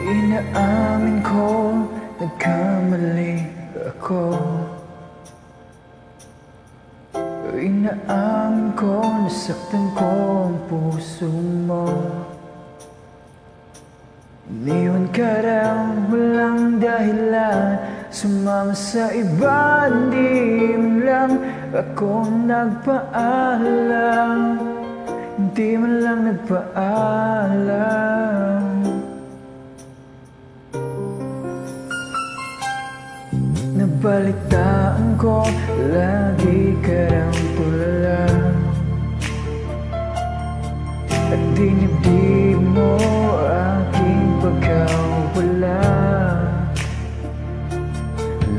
Inaamin ko, nagkamali ako. Inaamin ko, nasaktan ko ang puso mo. Iniwan ka raw, walang dahilan, sumama sa iba, hindi man lang ako nagpaalam. Hindi man lang nagpaalam. Nabalitaan ko, lagi ka raw tulala, at dinibdib mo aking pagkawala.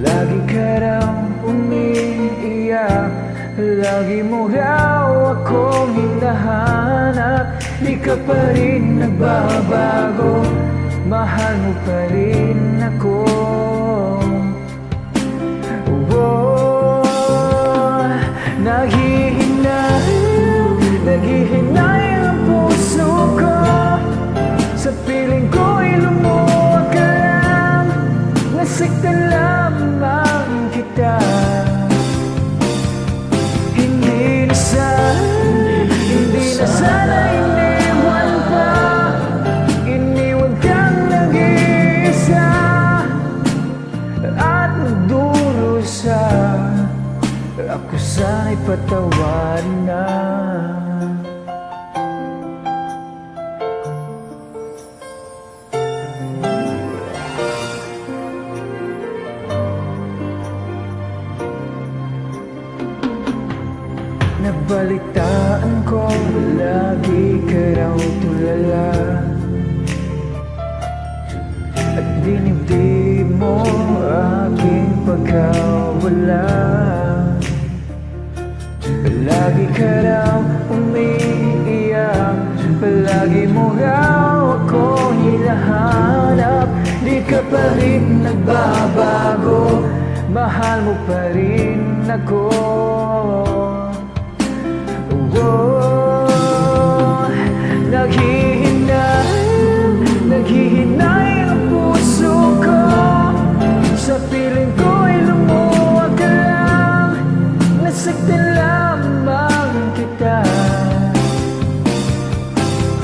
Lagi ka raw umiiyak, lagi mo raw akong hinahanap. Di ka pa rin nagbabago, mahal mo pa rin ako. Naghihinay ang puso ko, sa piling ko'y lumuwag ka lang. Nasaktan lamang kita. Hindi na sana iniwan pa. Iniwan kang nag-iisa at nagdurusa. Ako sana'y patawarin na. Nabalitaan ko, lagi ka raw tulala, at dinibdib mo aking pagkawala. Palagi ka raw umiiyak, palagi mo raw ako hinahanap. Di ka pa rin nagbabago, mahal mo pa rin ako. Naghihinay ang puso ko, sa piling ko'y lumuwag ka lang. Nasaktan lamang kita.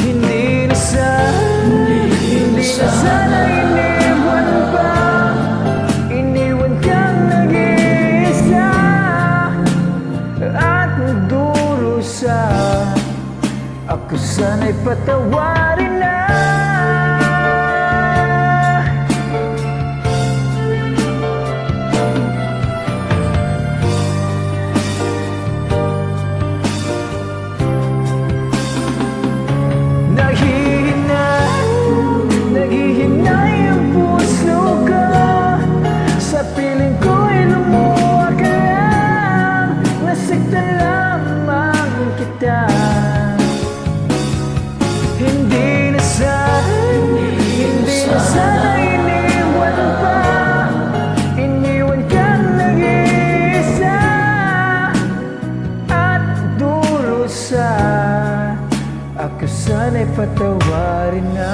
Hindi na sana iniwan pa. Iniwan kang nag-iisa at nagdurusa. Ako sana'y patawarin na. Naghihinay ang puso ko, sa piling ko'y lumuwag ka lang. Nasaktan lamang kita. Hindi na sana iniwan pa. Iniwan kang nag-iisa at durusa. Ako sana'y patawarin na.